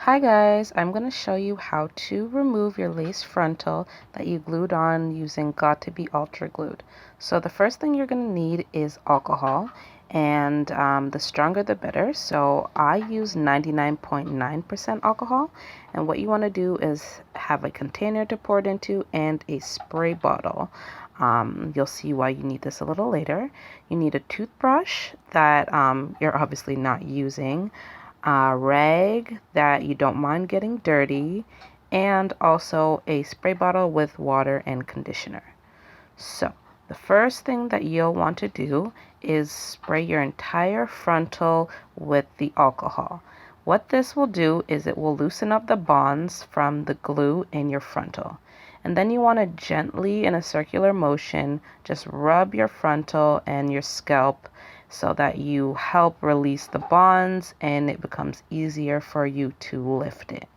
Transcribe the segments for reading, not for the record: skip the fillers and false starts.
Hi guys, I'm going to show you how to remove your lace frontal that you glued on using Got2b Ultra glued. So the first thing you're going to need is alcohol, and the stronger the better. So I use 99.9% alcohol, and what you want to do is have a container to pour it into and a spray bottle. You'll see why you need this a little later. You need a toothbrush that you're obviously not using, a rag that you don't mind getting dirty, and also a spray bottle with water and conditioner. So the first thing that you'll want to do is spray your entire frontal with the alcohol. What this will do is it will loosen up the bonds from the glue in your frontal. And then you want to gently, in a circular motion, just rub your frontal and your scalp so that you help release the bonds and it becomes easier for you to lift it.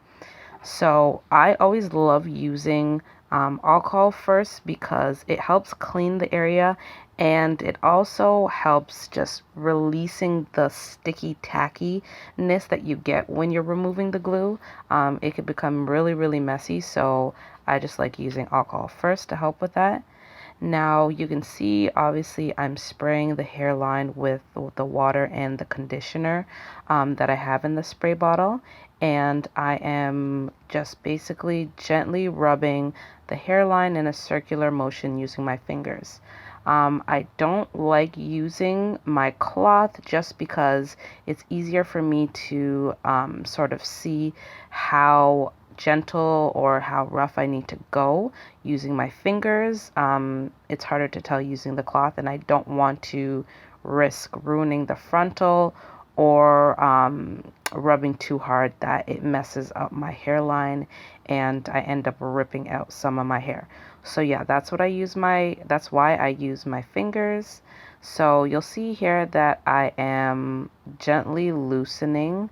So I always love using alcohol first because it helps clean the area, and it also helps just releasing the sticky tackiness that you get when you're removing the glue. It could become really messy, so I just like using alcohol first to help with that. Now you can see obviously I'm spraying the hairline with the water and the conditioner that I have in the spray bottle, and I am just basically gently rubbing the hairline in a circular motion using my fingers. I don't like using my cloth just because it's easier for me to sort of see how gentle or how rough I need to go using my fingers. It's harder to tell using the cloth, and I don't want to risk ruining the frontal or rubbing too hard that it messes up my hairline and I end up ripping out some of my hair. So yeah, that's why I use my fingers. So you'll see here that I am gently loosening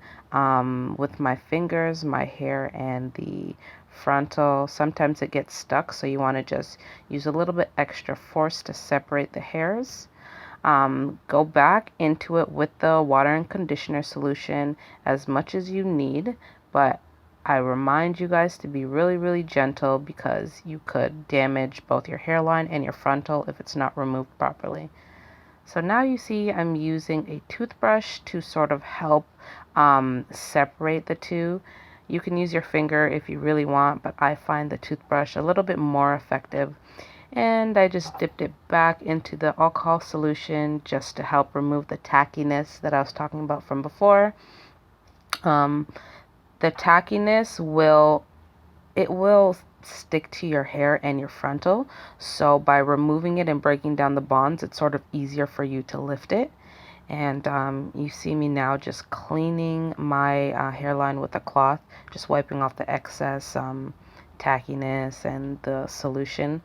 with my fingers, my hair, and the frontal. Sometimes it gets stuck, so you want to just use a little bit extra force to separate the hairs. Go back into it with the water and conditioner solution as much as you need, but I remind you guys to be really gentle because you could damage both your hairline and your frontal if it's not removed properly. So now you see I'm using a toothbrush to sort of help separate the two. You can use your finger if you really want, but I find the toothbrush a little bit more effective. And I just dipped it back into the alcohol solution just to help remove the tackiness that I was talking about from before. The tackiness will stick to your hair and your frontal, so by removing it and breaking down the bonds, it's sort of easier for you to lift it. And you see me now just cleaning my hairline with a cloth, just wiping off the excess tackiness and the solution.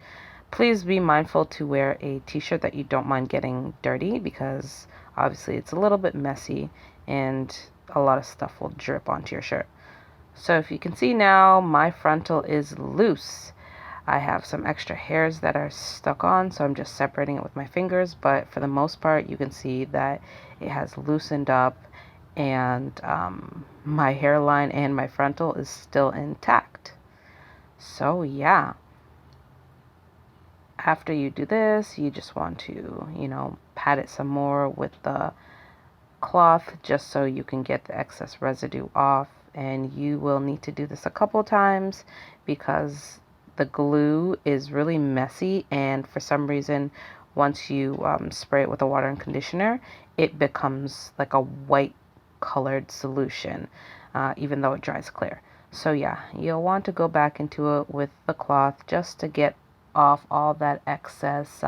Please be mindful to wear a t-shirt that you don't mind getting dirty, because obviously it's a little bit messy and a lot of stuff will drip onto your shirt. So if you can see now, my frontal is loose. I have some extra hairs that are stuck on, so I'm just separating it with my fingers, but for the most part you can see that it has loosened up, and my hairline and my frontal is still intact. So yeah, after you do this, you just want to, pat it some more with the cloth just so you can get the excess residue off. And you will need to do this a couple times because the glue is really messy, and for some reason once you spray it with the water and conditioner, it becomes like a white colored solution, even though it dries clear. So yeah, you'll want to go back into it with the cloth just to get off all that excess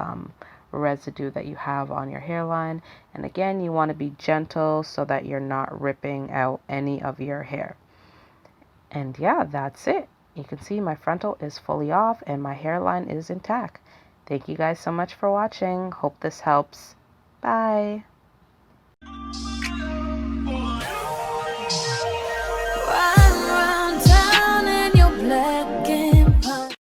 residue that you have on your hairline. And again, you want to be gentle so that you're not ripping out any of your hair. And yeah, that's it. You can see my frontal is fully off and my hairline is intact. Thank you guys so much for watching. Hope this helps. Bye.